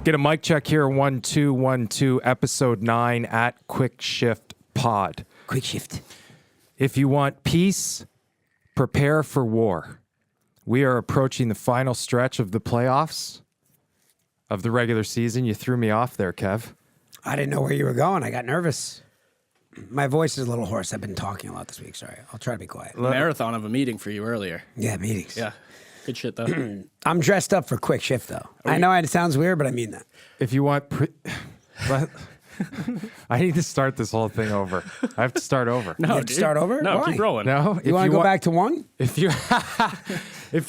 Get a mic check here, 1212, episode 9 at Quick Shift Pod. Quick Shift. If you want peace, prepare for war. We are approaching the final stretch of the playoffs of the regular season. You threw me off there, Kev. I didn't know where you were going. I got nervous. My voice is a little hoarse. I've been talking a lot this week. Sorry. I'll try to be quiet. Marathon of a meeting for you earlier. Yeah, meetings. Yeah. Good shit, though. I'm dressed up for Quick Shift, though. I know it sounds weird, but I mean that. If you want... I need to start this whole thing over. I have to start over. No, you have to start over? No, Why? keep rolling. No? You want to go back to one? If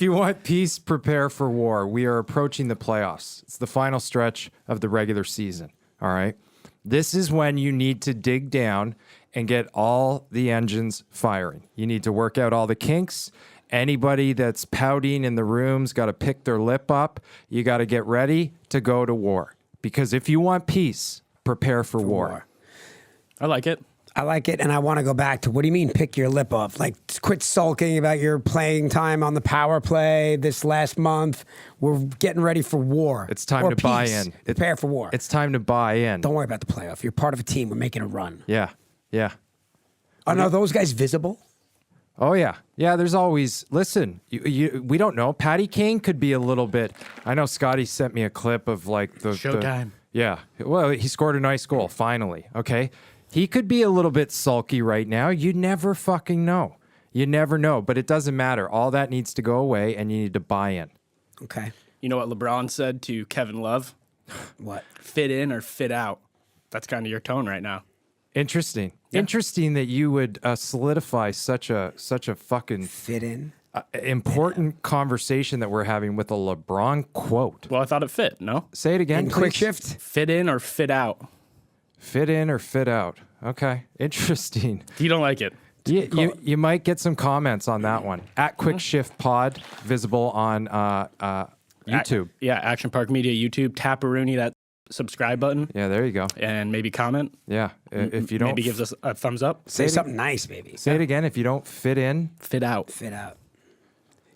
you want peace, prepare for war. We are approaching the playoffs. It's the final stretch of the regular season. All right. This is when you need to dig down and get all the engines firing. You need to work out all the kinks. Anybody that's pouting in the room's got to pick their lip up. You got to get ready to go to war. Because if you want peace, prepare for war. I like it. I like it, and I want to go back to, what do you mean pick your lip up? Like, quit sulking about your playing time on the power play this last month. We're getting ready for war. It's time to buy in. Prepare for war. It's time to buy in. Don't worry about the playoff. You're part of a team. We're making a run. Yeah. Are those guys visible? Oh, yeah. Yeah, there's always... Listen, we don't know. Patty Kane could be a little bit... I know Scotty sent me a clip of, like, the... Showtime. Yeah. Well, he scored a nice goal, finally. Okay? He could be a little bit sulky right now. You never fucking know. You never know. But it doesn't matter. All that needs to go away, and you need to buy in. Okay. You know what LeBron said to Kevin Love? What? Fit in or fit out. That's kind of your tone right now. Interesting. Yeah. Interesting that you would solidify such a fucking... Fit in? important conversation that we're having with a LeBron quote. Well, I thought it fit, no? Say it again, In please. Quick Shift? Fit in or fit out. Fit in or fit out. Okay. Interesting. You don't like it. You might get some comments on that one. At Quick Shift Pod, visible on YouTube. Action Park Media YouTube. Tap Rooney, that subscribe button. Yeah, there you go. And maybe comment. Yeah. If you don't... Maybe gives us a thumbs up. Say something nice, baby. Say it again. If you don't fit in... Fit out. Fit out.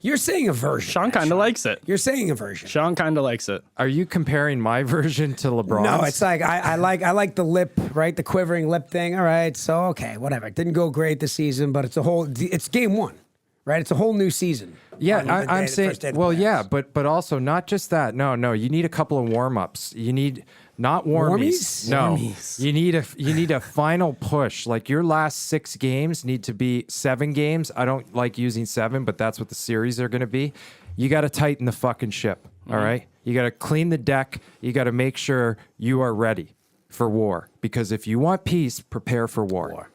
You're saying a version. Sean kind of likes it. You're saying a version. Sean kind of likes it. Are you comparing my version to LeBron's? No, it's like I like the lip, right? The quivering lip thing. All right, so okay, whatever. It didn't go great this season, but it's game one, right? It's a whole new season. Yeah, I'm saying. Well, yeah, but also not just that. No, you need a couple of warm ups. You need not warmies. No, Warmies. you need a final push. Like your last 6 games need to be 7 games. I don't like using 7, but that's what the series are going to be. You got to tighten the fucking ship. All right, you got to clean the deck. You got to make sure you are ready for war. Because if you want peace, prepare for war.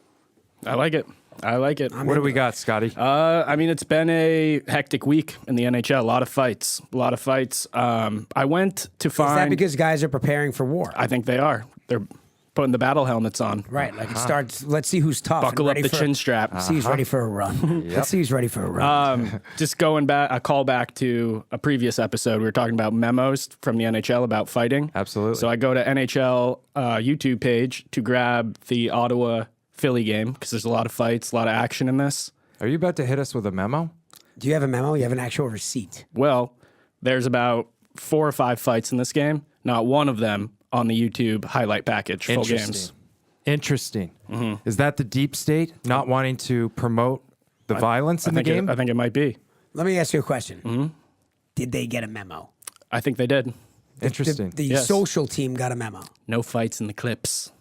I like it. What do we got, Scotty? I mean, it's been a hectic week in the NHL. A lot of fights. I went to find... Is that because guys are preparing for war? I think they are. They're putting the battle helmets on. Right. Like it starts. Let's see who's tough. Buckle up the chin strap. See who's ready for a run. Let's see who's ready for a run. Just going back, a call back to a previous episode. We were talking about memos from the NHL about fighting. Absolutely. So I go to NHL YouTube page to grab the Ottawa Philly game because there's a lot of fights, a lot of action in this. Are you about to hit us with a memo? Do you have a memo? You have an actual receipt? Well, there's about 4 or 5 fights in this game. Not one of them on the YouTube highlight package, full games. Interesting. Mm-hmm. Is that the deep state not wanting to promote the violence in the game? I think it might be. Let me ask you a question. Mm-hmm. Did they get a memo? I think they did. Interesting. The social team got a memo. No fights in the clips.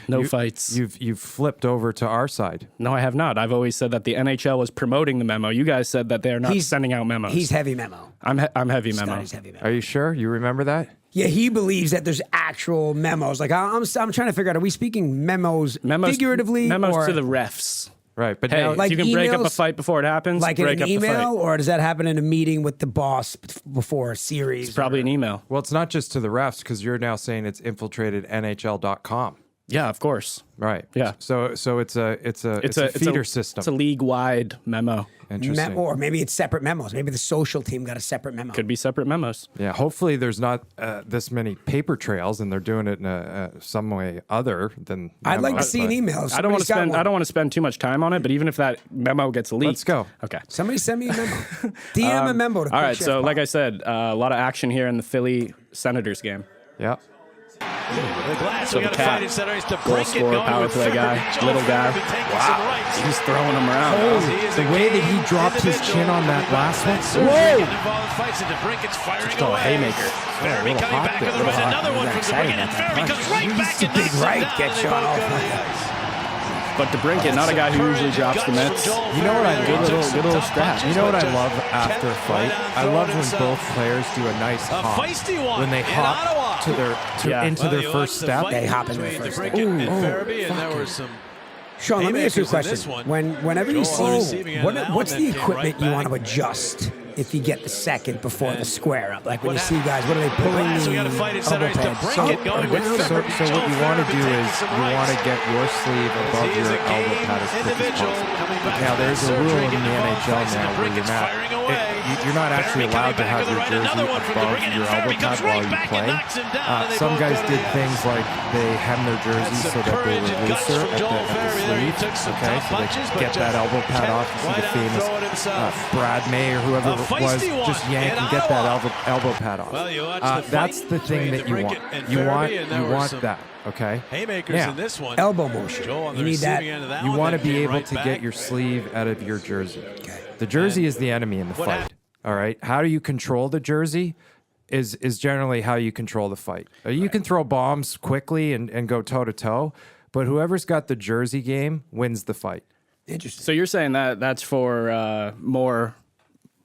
No fights. You've flipped over to our side. No, I have not. I've always said that the NHL was promoting the memo. You guys said that they are not sending out memos. He's heavy memo. I'm heavy memo. Scotty's heavy memo. Are you sure? You remember that? Yeah, he believes that there's actual memos. Like I'm trying to figure out: are we speaking memos figuratively, memos or to the refs? Right, but hey, now, if you can break up a fight before it happens, like break in an up the fight. email, or does that happen in a meeting with the boss before a series? It's probably an email. Well, it's not just to the refs because you're now saying it's infiltrated NHL.com. Yeah, of course. Right. Yeah. So it's a feeder system. It's a league-wide memo. Interesting. Or maybe it's separate memos. Maybe the social team got a separate memo. Could be separate memos. Yeah. Hopefully, there's not this many paper trails, and they're doing it in some way other than. I'd like to memos, see an email. I don't want to spend too much time on it, but even if that memo gets leaked, let's go. Okay. Somebody send me a memo. DM a memo to all right. So, like I said, a lot of action here in the Philly Senators game. Yep. The glass, So we the got a cat, fight inside our ice. The goal break it scorer, going power with play Frederick. guy, Joe little guy. Frederick taking some rights. He's throwing them around. The way that he dropped his chin on that last one. Whoa! Fights into Brinket's firing Just a away. haymaker. Ferry coming hot back there, to the little right. hot. Another one from excited Brinket, and about that Ferry punch. comes right back He's a and big knocks him right, down. gets They shot both off. go to the ice. But DeBrincat, not a guy who usually drops the mitts. You know what I love? Good little scrap. You know what I love after a fight? I love when both players do a nice hop. feisty one When they in hop Ottawa. to their Yeah. into their first step. They hop into their first step. And Farabee, and there were some Sean, let me ask you a haymakers in this question. one. Whenever you Joel on the see, receiving end of that what's one the that came equipment right you want to back. adjust if you get the second before the square up? Like when What you see guys, what are they pulling glass, the we got a fight inside elbow ice to pads break up it, going or with down? So what you want to do is you want to get your sleeve above He is your a elbow game pad as quick as individual possible. coming back Now from there's a surgery, rule in getting the involved, NHL fights now into where you're Brinket's not firing away. you're not actually Ferry allowed to coming back have to your the right, jersey another one from above Brinkett, and your Ferry elbow pad comes while right you back and play. knocks him down, and they Some both guys go to did the things like they hem their jerseys That's so some that they courage were and guts looser from at Joel the Ferry there. He sleeve. took some Okay, tough so they punches, but get that elbow pad off. You see why the not famous throw it himself? Brad May or whoever A it was feisty one just yank in and get that Ottawa. elbow pad off. Well, you watch the fight That's the thing between that you want. DeBrincat and You want Farabee, and there you were want some that. Okay. Haymakers Now, in this one. elbow motion. Joel on the You need that. receiving end of that You one, want to then be came able right to back. get your sleeve out of your jersey. Okay. The jersey is the enemy in the What fight. hap- All right. How do you control the jersey? Is generally how you control the fight. You can throw bombs quickly and go toe to toe, but whoever's got the jersey game wins the fight. Interesting. So you're saying that that's for more,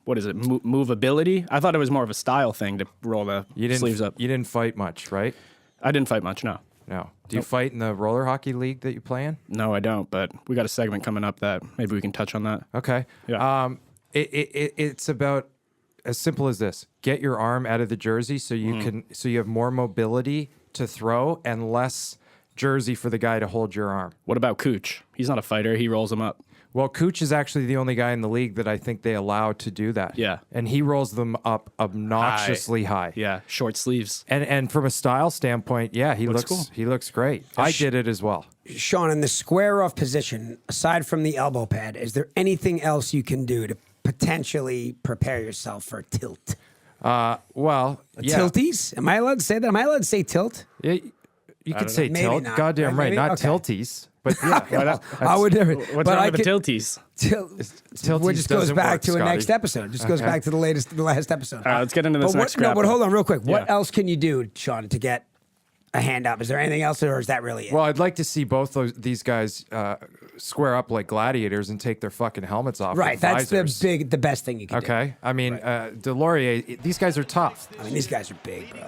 what is it, movability? I thought it was more of a style thing to roll the sleeves up. You didn't fight much, right? I didn't fight much, no. No. Do you fight in the roller hockey league that you play in? No, I don't, but we got a segment coming up that maybe we can touch on that. Okay. Yeah. It's about as simple as this: get your arm out of the jersey so you so you have more mobility to throw and less jersey for the guy to hold your arm. What about Cooch? He's not a fighter. He rolls them up. Well, Cooch is actually the only guy in the league that I think they allow to do that. Yeah. And he rolls them up obnoxiously high. Yeah, short sleeves. And from a style standpoint, yeah, he Looks looks cool. he looks great. I did it as well. Sean, in the square off position, aside from the elbow pad, is there anything else you can do to potentially prepare yourself for a tilt? Well, yeah. Tilties? Am I allowed to say that? Am I allowed to say tilt? Yeah, you could say Maybe tilt. not. Goddamn right, Maybe? not Okay. tilties. But yeah, I would never. What's but wrong I with the could- tilties? Tilties just goes doesn't back work, to a Scotty. next episode. Just goes back to the last episode. All right, let's get into this but next what, no, scrap. but hold on real quick. What Yeah. else can you do, Sean, to get a hand up? Is there anything else, or is that really it? Well, I'd like to see both these guys square up like gladiators and take their fucking helmets off. right, with that's visors. the best thing you can do. Okay, I mean, Delorier. These guys are tough, I mean, these guys are big, bro.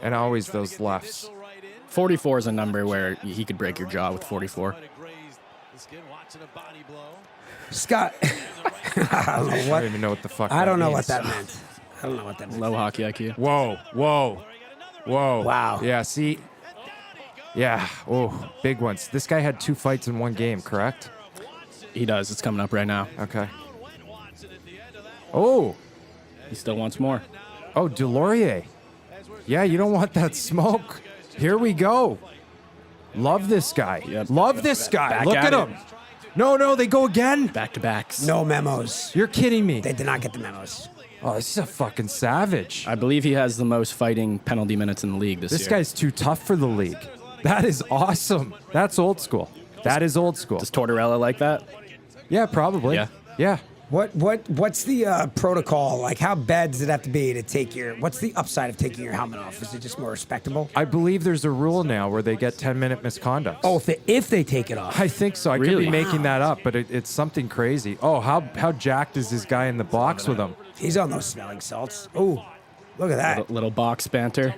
and always those lefts. 44 is a number where he could break your jaw with 44. Scott, I don't know I what. don't even know what the fuck. I don't know means. what that meant. I don't know what that meant. Low hockey IQ. Whoa. Wow. Yeah. See. Yeah. Oh, big ones. This guy had 2 fights in one game, correct? He does. It's coming up right now. Okay. Oh. He still wants more. Oh, Delorier. Yeah, you don't want that smoke. Here we go. Love this guy. Yep. Love this guy. Back Look at at it. him. No, they go again. Back to backs. No memos. You're kidding me. They did not get the memos. Oh, this is a fucking savage. I believe he has the most fighting penalty minutes in the league this This year. guy's too tough for the league. That is awesome. That's old school. That is old school. Does Tortorella like that? Yeah, probably. Yeah. Yeah. What's the protocol? Like, how bad does it have to be to take your? What's the upside of taking your helmet off? Is it just more respectable? I believe there's a rule now where they get 10-minute misconducts. Oh, if they take it off. I think so. I could Really? be making that up, but it's something crazy. Oh, how jacked is this guy in the box with him? He's on those smelling salts. Oh, look at that. Little box banter.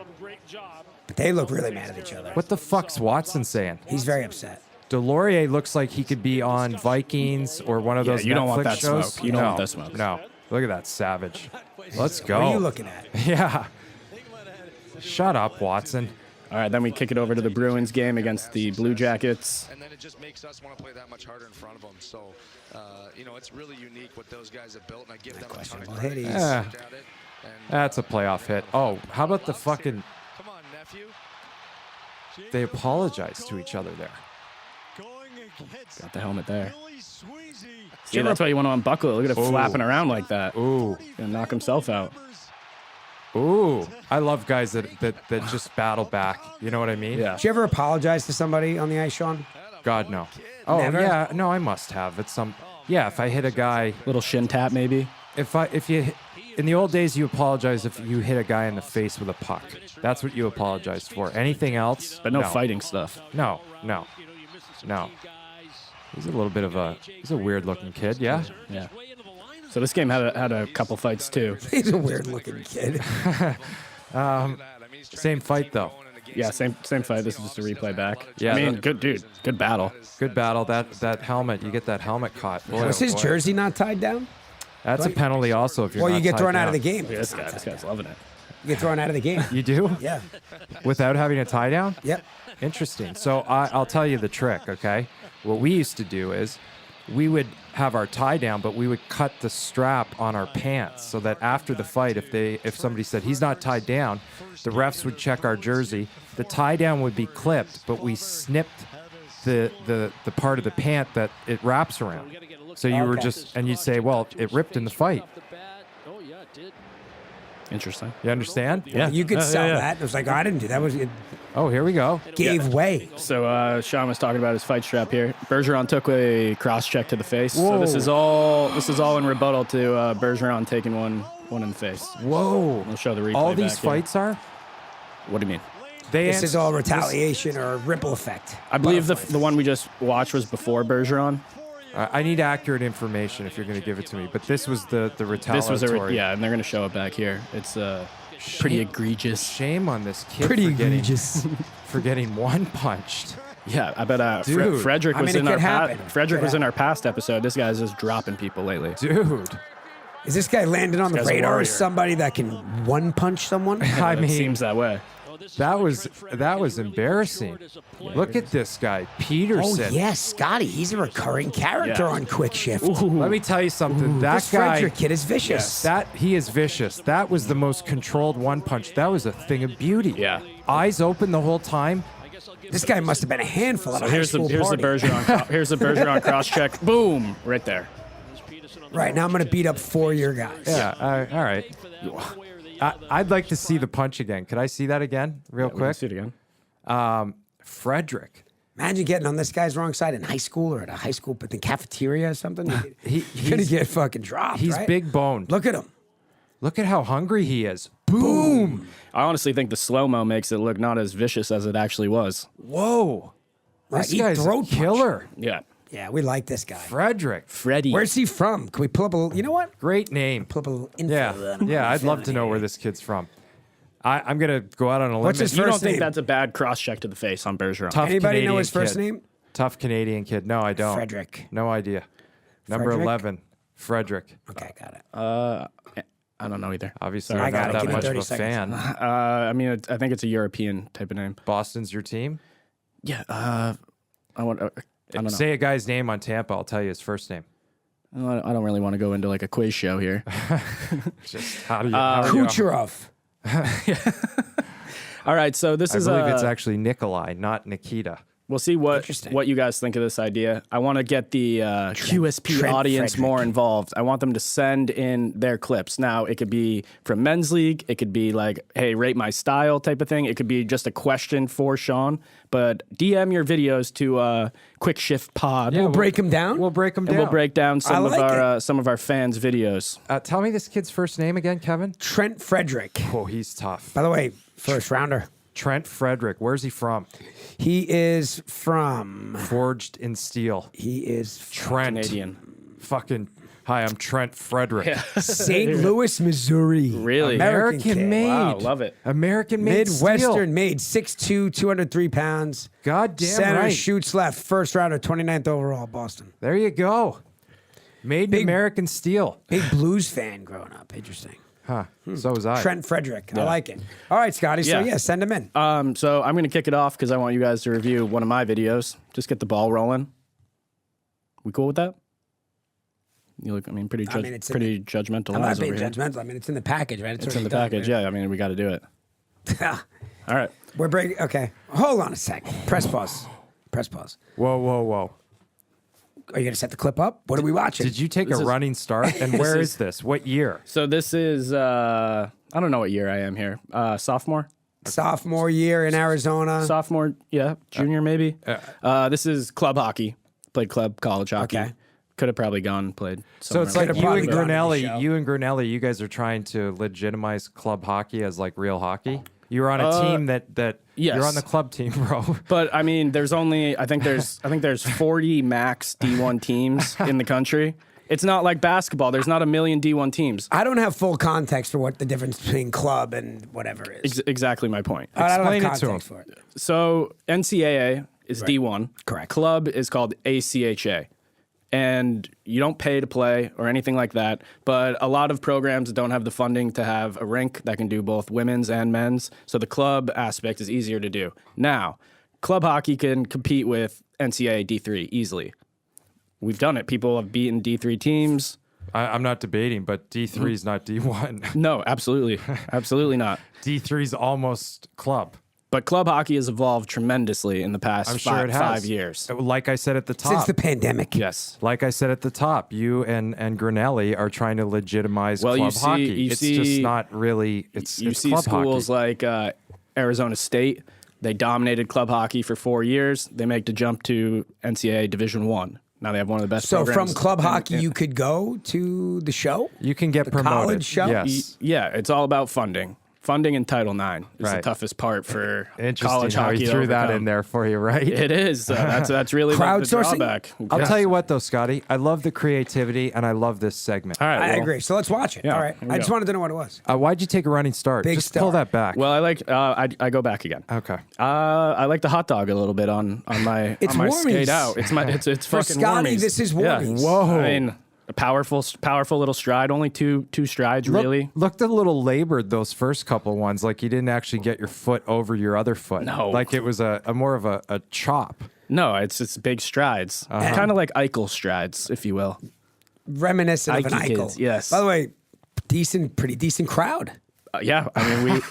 But they look really mad at each other. What the fuck's Watson saying? He's very upset. Delorier looks like he could be on Vikings or one of Yeah, those you Netflix don't want that shows. smoke. You don't No, want that smoke. No. Look at that savage. Let's go. What are you looking at? Yeah. Shut up, Watson. All right, then we kick it over to the Bruins game against the Blue Jackets. And then it just makes us want to play that much harder in front of them. So, it's really unique what those guys have built, and I give them a ton of Questionable credit. hit. Yeah. Look at it, and, That's a playoff hit. Oh, how about the fucking... come on, nephew. They apologize to each other there. Got the helmet there. See, that's why you want to unbuckle it. Look at it flapping around like that. Ooh. Gonna knock himself out. Ooh, I love guys that just battle back. You know what I mean? Yeah. Did you ever apologize to somebody on the ice, Sean? God, no. Oh, Never? yeah. No, I must have. Yeah, if I hit a guy, Little shin tap, maybe. in the old days, you apologize if you hit a guy in the face with a puck. That's what you apologize for. Anything else? But no fighting stuff. No. He's a weird looking kid. Yeah. Yeah. So this game had a couple fights too. He's a weird looking kid. Same fight though. Yeah, same fight. This is just a replay back. Yeah, I mean, good dude. Good battle. Good battle. That helmet. You get that helmet caught. Boy, Was oh his boy. jersey not tied down? That's a penalty also if you're Well, not you get tied thrown out down. of the game. Look at this guy's loving it. You get thrown out of the game. You do? Yeah. Without having a tie down? Yep. Interesting. So I'll tell you the trick, okay? What we used to do is we would have our tie down, but we would cut the strap on our pants so that after the fight, if somebody said he's not tied down, the refs would check our jersey. The tie down would be clipped, but we snipped the part of the pant that it wraps around. So you were and you'd say, well, it ripped in the fight. Interesting. You understand? Yeah. You could sell that. It was like, I didn't do that. It Oh, here we go. gave way. So Sean was talking about his fight strap here. Bergeron took a cross check to the face. So Whoa. this is all in rebuttal to Bergeron taking one in the face. Whoa. We'll show the replay. All these back here. fights are? What do you mean? This is all retaliation or ripple effect. I believe the one we just watched was before Bergeron. I need accurate information if you're going to give it to me. But this was the retaliatory. This was and they're going to show it back here. It's pretty egregious. Shame on this kid Pretty for getting, egregious. for getting one punched. Yeah, I bet Dude. Frederick I was mean, in it our could happen. Frederick Could was in happen. our past episode. This guy's just dropping people lately. Dude. Is this guy landed on the guy's a radar warrior. as somebody that can one punch someone? I It mean, seems that way. that was embarrassing. Look at this guy, Oh, Peterson. yes, Scotty. He's a recurring character Yeah. on Quick Shift. Let me tell you something. That This guy, Frederick kid is vicious. he is vicious. That was the most controlled one punch. That was a thing of beauty. Yeah. Eyes open the whole time. This guy must have been a handful at a high Here's the school party. Here's the Bergeron cross check. Boom, right there. Right, now I'm going to beat up 4 of your guys. Yeah. All right. I'd like to see the punch again. Could I see that again, real quick? Let's see it again. Frederick. Imagine getting on this guy's wrong side in high school or at a high school, but the cafeteria or something. You're going to He's get fucking dropped, he's right? big boned. Look at him. Look at how hungry he is. Boom. I honestly think the slow-mo makes it look not as vicious as it actually was. Whoa. Right, This he guy's a throat punch. killer. Yeah. Yeah, we like this guy. Frederick. Freddie. Where's he from? Can we pull up a, you know what? Great name. Pull up a little info. Yeah, I'd love to know where this kid's from. I'm going to go out on a limb. What's his You don't first think name? that's a bad cross check to the face on Bergeron? Tough Anybody know Canadian his first kid. name? Tough Canadian kid. No, I don't. Frederick. No idea. Number Frederick? 11, Frederick. Okay, got it. I don't know either. Obviously, Sorry. I'm got not it. that Give me much of 30 a seconds. fan. I mean, I think it's a European type of name. Boston's your team? Yeah. I don't know. Say a guy's name on Tampa. I'll tell you his first name. I don't really want to go into like a quiz show here. Just how do you? how do you- Kucherov. All right, so this I is believe it's actually Nikolai, not Nikita. we'll see Interesting. what you guys think of this idea. I want to get the QSP Trent audience Frederick. more involved. I want them to send in their clips. Now, it could be from men's league. It could be like, hey, rate my style type of thing. It could be just a question for Sean. But DM your videos to Quick Shift Pod. Yeah, We'll break him down. We'll break them and down. we'll break down I like some of our fans' videos. Tell me this kid's first name again, Kevin. Trent Frederick. Oh, he's tough. By the way, first rounder. Trent Frederick. Where's he from? He is from. Forged in steel. He is from Trent. Canadian. Fucking. Hi, I'm Trent Frederick. St. Louis, Missouri. Really? American kid. made. Wow, love it. American made. Midwestern made 6'2", 203 pounds. God damn Center right. shoots left. First rounder, 29th overall, Boston. There you go. Made in American steel. Big blues fan growing up. Interesting. Huh. So was I. Trent Frederick. I like it. All right, Scotty. So, Yeah. yeah, send him in. So I'm going to kick it off because I want you guys to review one of my videos. Just get the ball rolling. We cool with that? You look, I mean, pretty it's in pretty judgmental. I'm not eyes being over here. judgmental. I mean, it's in the package, right? It's in the package. Yeah, I mean, we got to do it. Yeah. All right. We're breaking. Okay. Hold on a sec. Press pause. Press pause. Whoa, whoa, whoa. Are you going to set the clip up? What are we watching? Did you take a running start? And where is this? What year? So this is I don't know what year I am here. Sophomore. Sophomore year in Arizona. Sophomore, yeah, junior maybe. This is club hockey. Played club college hockey. Okay. Could have probably gone and played. So it's somewhere like Could've you and probably gone to the show. Grinelli, you guys are trying to legitimize club hockey as like real hockey. You were on a team that yes. you're on the club team, bro. But I mean, there's only I think there's 40 max D1 teams in the country. It's not like basketball. There's not a million D1 teams. I don't have full context for what the difference between club and whatever is. Exactly my point. I don't have Explain it to context him. for it. So NCAA is D1. Correct. Club is called ACHA. And you don't pay to play or anything like that. But a lot of programs don't have the funding to have a rink that can do both women's and men's. So the club aspect is easier to do. Now, club hockey can compete with NCAA D3 easily. We've done it. People have beaten D3 teams. I'm not debating, but D3 is not D1. No, absolutely. Absolutely not. D3 is almost club. But club hockey has evolved tremendously in the past I'm sure it has. 5 years. Like I said at the top. Since the pandemic. Yes. Like I said at the top, you and Grinelli are trying to legitimize club hockey. It's just not really. It's see club schools hockey. like Arizona State. They dominated club hockey for 4 years. They make the jump to NCAA Division I. Now they have one of the best So programs. from club hockey, you could go to the show? You can get the promoted. college show? Yes. Yeah, it's all about funding. Funding in Title IX is the Right. toughest part for Interesting college how hockey. he to threw that overcome. in there for you, right? It is. That's really the Crowdsourcing? drawback. I'll Yes. tell you what, though, Scotty. I love the creativity and I love this segment. All right. I well- agree. So let's watch it. Yeah, All right. here we I just go. wanted to know what it was. Why'd you take a running start? Big Just pull start. that back. Well, I like. I go back again. Okay. I like the hot dog a little bit on my It's on my warmies. skate out. It's For fucking Scotty, warmies. this is Yeah. warmies. Whoa. I mean, a powerful little stride. Only two strides really. Looked a little labored those first couple ones. Like you didn't actually get your foot over your other foot. No. Like it was a more of a chop. No, it's big strides. Kind of like Eichel strides, if you will. Reminiscent of an Ike Eichel. kids, yes. By the way, pretty decent crowd. Yeah, I mean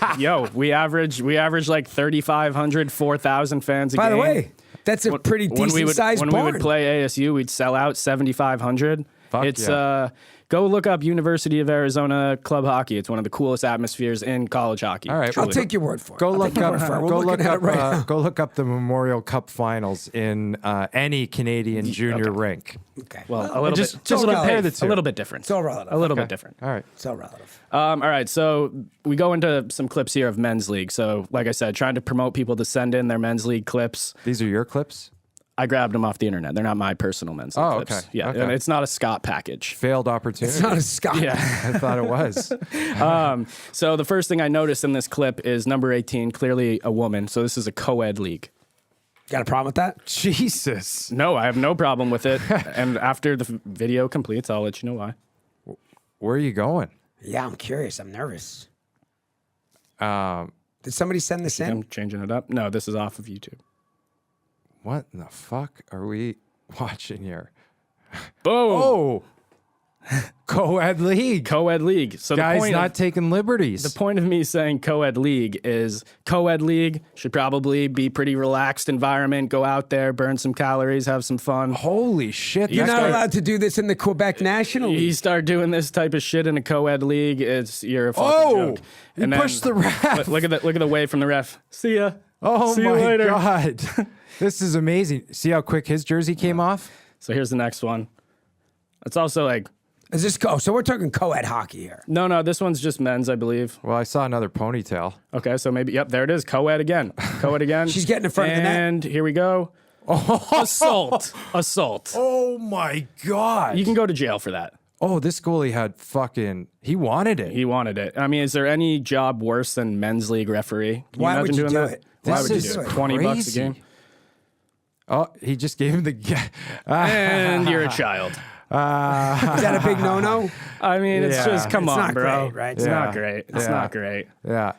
we average like 3,500, 4,000 fans a By game. the way, that's a pretty decent sized when barn. we would play ASU, we'd sell out 7,500. Fuck It's yeah. Go look up University of Arizona club hockey. It's one of the coolest atmospheres in college hockey. All right, I'll well, take your word for it. Go I'll look take your up. word for it. We're Go looking look at it up. right now. Go look up the Memorial Cup Finals in any Canadian junior rink. Okay. Well, a little just- bit, just a little compare bit, the two. a little bit different. It's all relative. A little Okay. bit different. All right. So relative. All right, so we go into some clips here of men's league. So, like I said, trying to promote people to send in their men's league clips. These are your clips. I grabbed them off the internet. They're not my personal men's league Oh, clips. okay. Yeah, Okay. and it's not a Scott package. Failed opportunity. It's not a Scott. Yeah. I thought it was. So the first thing I noticed in this clip is number 18, clearly a woman. So this is a co-ed league. Got a problem with that? Jesus. No, I have no problem with it. And after the video completes, I'll let you know why. Where are you going? Yeah, I'm curious. I'm nervous. Did somebody send this in? I'm changing it up. No, this is off of YouTube. What in the fuck are we watching here? Boom. Oh, co-ed league. Co-ed league. So Guys the point not taking liberties. The point of me saying co-ed league is co-ed league should probably be pretty relaxed environment. Go out there, burn some calories, have some fun. Holy shit. You're that not guy- allowed to do this in the Quebec National You League. start doing this type of shit in a co-ed league, you're a fucking Oh, joke. he pushed the ref. Look at the wave from the ref. See ya. Oh See you my later. God. This is amazing. See how quick his jersey came off? So here's the next one. It's also like Is this so we're talking co-ed hockey here. no, this one's just men's, I believe. Well, I saw another ponytail. Okay, so maybe there it is. Co-ed again. Co-ed again. She's getting in front of the net. And here we go. Assault. Oh my God. You can go to jail for that. Oh, this goalie had he wanted it. He wanted it. I mean, is there any job worse than men's league referee? Can Why imagine would you doing do that? it? Why This would you is do it? $20 a crazy. game. Oh, he just gave him the. And you're a child. Is that a big no-no? I mean, it's Yeah. just come It's on, not bro. great, right? It's Yeah. not great. It's Yeah. not great. Yeah.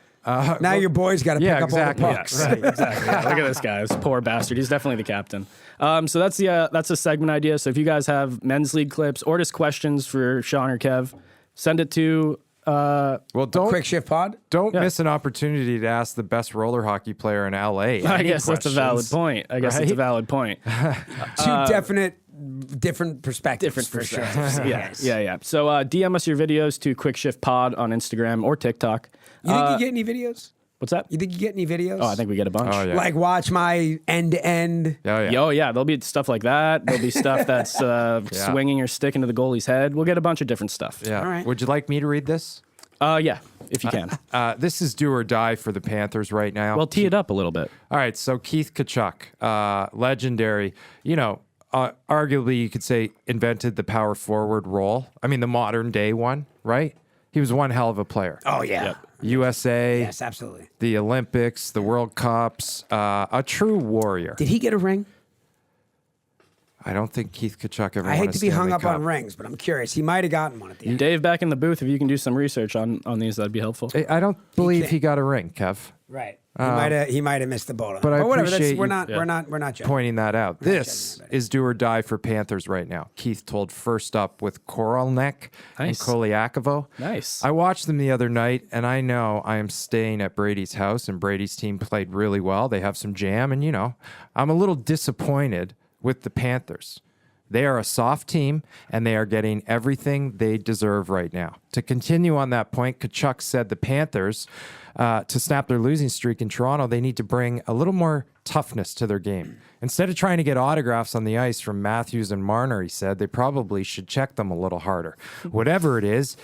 Now your boy's got to pick yeah, up exactly. all Yeah, the pucks. right, exactly. Yeah, look at this guy, this poor bastard. He's definitely the captain. So that's a segment idea. So if you guys have men's league clips or just questions for Sean or Kev, send it to. Well, don't Quick shift pod. don't miss an opportunity to ask the best roller hockey player in LA. I any guess that's a valid questions. point. Right? Two Two definite different perspectives. Different for sure. perspectives. Yes. Yeah. So DM us your videos to Quick Shift Pod on Instagram or TikTok. You think you get any videos? What's that? You think you get any videos? Oh, I think we get a bunch. Oh, yeah. Like watch my end to end. Oh, yeah. Yo, yeah, there'll be stuff like that. There'll be stuff that's swinging your stick into the goalie's head. We'll get a bunch of different stuff. Yeah. All right. Would you like me to read this? Yeah, if you can. This is do or die for the Panthers right now. Well, tee it up a little bit. All right, so Keith Tkachuk, legendary, arguably you could say invented the power forward role. I mean, the modern day one, right? He was one hell of a player. Oh yeah. Yep. USA, Yes, absolutely. the Olympics, the World Cups, a true warrior. Did he get a ring? I don't think Keith Tkachuk ever I won hate a to be hung Stanley up Cup. on rings, but I'm curious. He might have gotten one at the end. Dave, back in the booth, if you can do some research on these, that'd be helpful. I don't believe can't. he got a ring, Kev. Right. He might have missed the boat on but it. I whatever. appreciate We're you- not. Yeah. We're not judging. Pointing that out. This judging anybody. is do or die for Panthers right now. Keith told First Up with Korolnek and Nice. Kolyakovo. Nice. I watched them the other night, and I know I am staying at Brady's house, and Brady's team played really well. They have some jam, and, I'm a little disappointed with the Panthers. They are a soft team, and they are getting everything they deserve right now. To continue on that point, Tkachuk said the Panthers, to snap their losing streak in Toronto, they need to bring a little more toughness to their game. Instead of trying to get autographs on the ice from Matthews and Marner, he said, they probably should check them a little harder. Whatever it is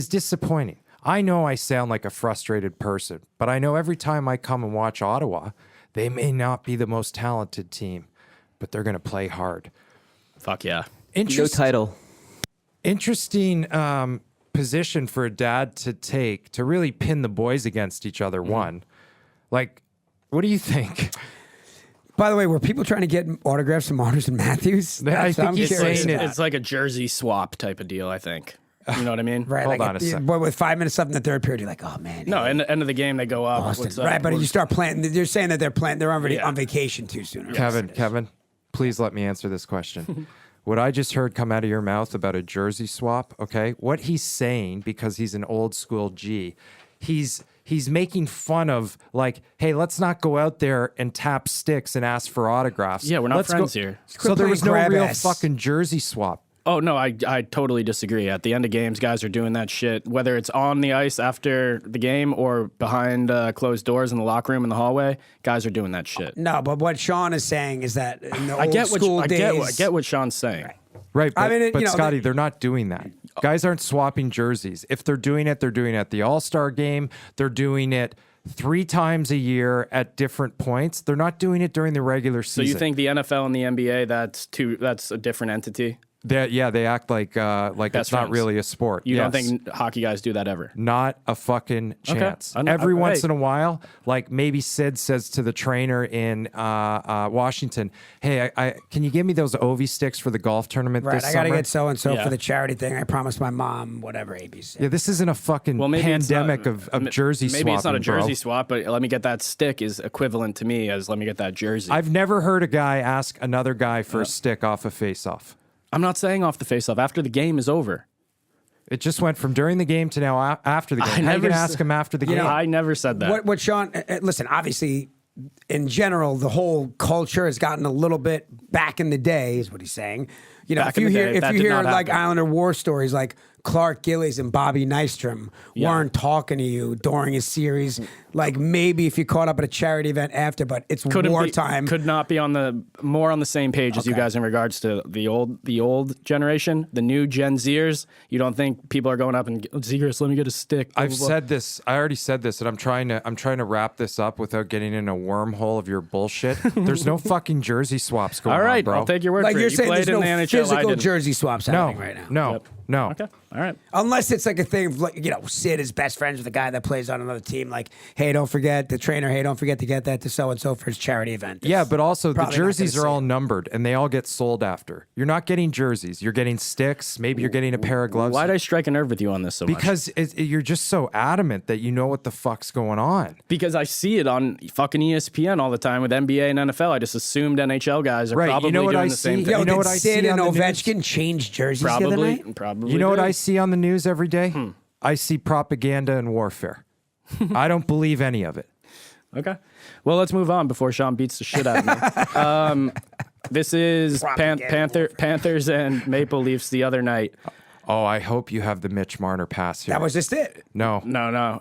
disappointing. I know I sound like a frustrated person, but I know every time I come and watch Ottawa, they may not be the most talented team, but they're going to play hard. Fuck yeah. No title. Interesting position for a dad to take to really pin the boys against each other. One, like, what do you think? By the way, were people trying to get autographs from Marner and Matthews? I think I'm he's curious saying it- about. It's like a jersey swap type of deal, I think. You know what I mean? Right. Hold like on a sec. But with 5 minutes left in the third period, you're like, oh man. No, in the end of the game, they go up. Boston. What's up? Right, but you start planning. You're saying that they're already Yeah. on vacation too soon. Kevin, please let me answer this question. What I just heard come out of your mouth about a jersey swap, okay? What he's saying, because he's an old school G, he's making fun of, like, hey, let's not go out there and tap sticks and ask for autographs. Yeah, we're not Let's friends here. So there was no Grab real ass. fucking jersey swap. Oh, no, I totally disagree. At the end of games, guys are doing that shit, whether it's on the ice after the game or behind closed doors in the locker room in the hallway. Guys are doing that shit. No, but what Sean is saying is that in the I old get school what days, I get what Sean's saying. Right, but, I mean, but you know, Scotty, they're not doing that. Guys aren't swapping jerseys. If they're doing it at the All-Star game. They're doing it 3 times a year at different points. They're not doing it during the regular So season. you think the NFL and the NBA that's a different entity? They act like it's Best not friends. really a sport. You don't Yes. think hockey guys do that ever? Not a fucking chance. I'm- Every hey. once in a while, like maybe Sid says to the trainer in Washington, "Hey, I can you give me those Ovi sticks for the golf tournament right? this I got to summer?" get so and so Yeah. for the charity thing. I promised my mom whatever ABC. Yeah, this isn't a fucking Well, maybe pandemic it's not, of jersey Maybe it's not a swapping, jersey bro. swap, but let me get that stick is equivalent to me as let me get that jersey. I've never heard a guy ask another guy for a stick off a face-off. I'm not saying off the face-off. After the game is over. It just went from during the game to now after the game. How you never gonna s- ask him after the game? I never said that. What Sean? Listen, obviously, in general, the whole culture has gotten a little bit back in the day, is what he's saying. You know, Back if you in the hear day, if that you did hear not like happen. Islander war stories, like Clark Gillies and Bobby Nystrom weren't talking to you during a series. Like maybe if you caught up at a charity event after, but it's wartime. Could not be on the same page as you Okay. guys in regards to the old generation, the new Gen Zers. You don't think people are going up and Zegers, let me get a stick. blah, I've blah, blah." said this. I already said this, and I'm trying to wrap this up without getting in a wormhole of your bullshit. There's no fucking jersey swaps going All right, on, bro. I'll take your word Like for you're it. You saying, played there's in no the NHL. I physical didn't. jersey swaps No, happening right now. no, Yep. no. Okay. All right. Unless it's like a thing of like, Sid is best friends with the guy that plays on another team. Like, hey, don't forget the trainer. Hey, don't forget to get that to so and so for his charity event. Yeah, but also the Probably not gonna jerseys are see all it. numbered, and they all get sold after. You're not getting jerseys. You're getting sticks. Maybe you're getting a pair of gloves. Why'd I strike a nerve with you on this so much? Because you're just so adamant that you know what the fuck's going on. Because I see it on fucking ESPN all the time with NBA and NFL. I just assumed NHL guys are Right, you probably know what doing I the same see? thing. Yo, You know did what I Sid see and on the news? Ovechkin change jerseys the other Probably, night? probably. You know what did. I see on the news every day? I see propaganda and warfare. I don't believe any of it. Okay. Well, let's move on before Sean beats the shit out of me. This is Propaganda Panthers and Maple Leafs the other night. Oh, I hope you have the Mitch Marner pass here. That was just it. no. No.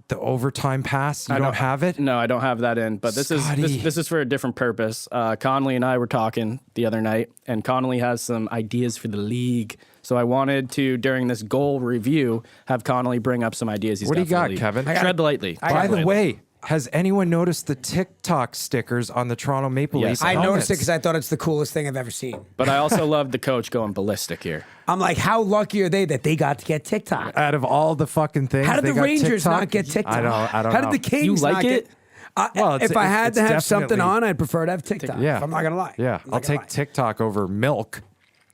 The overtime pass. You don't have it. No, I don't have that in. But this Scotty. is for a different purpose. Connolly and I were talking the other night, and Connolly has some ideas for the league. So I wanted to, during this goal review, have Connolly bring up some ideas he's What do you got for the got, league. Kevin? Tread lightly. By the way, has anyone noticed the TikTok stickers on the Toronto Maple Yes. Leafs? I helmets? noticed it because I thought it's the coolest thing I've ever seen. But I also love the coach going ballistic here. I'm like, how lucky are they that they got to get TikTok? Out of all the fucking things, How did they the got Rangers TikTok? not get TikTok? I don't How know. did the Kings You like not it? get? Well, If I had it's to have something definitely- on, I'd prefer to have TikTok. Yeah, I'm not gonna lie. Yeah, I'm not I'll gonna take lie. TikTok over milk.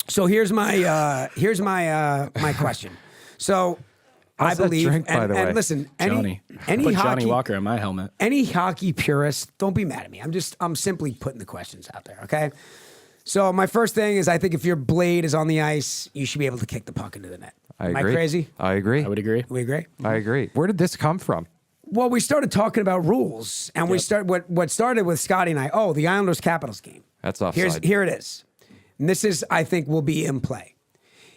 So here's my my question. So I How's that believe, drink, by the way? and listen, Johnny. any Put hockey Johnny Walker in my helmet. any hockey purist, don't be mad at me. I'm simply putting the questions out there. Okay. So my first thing is, I think if your blade is on the ice, you should be able to kick the puck into the net. I Am agree. I crazy? I agree. I would agree. We agree. I agree. Where did this come from? Well, we started talking about rules, and we start what started with Scotty and I. Oh, the Islanders Capitals game. That's offside. Here it is, and this is, I think, will be in play.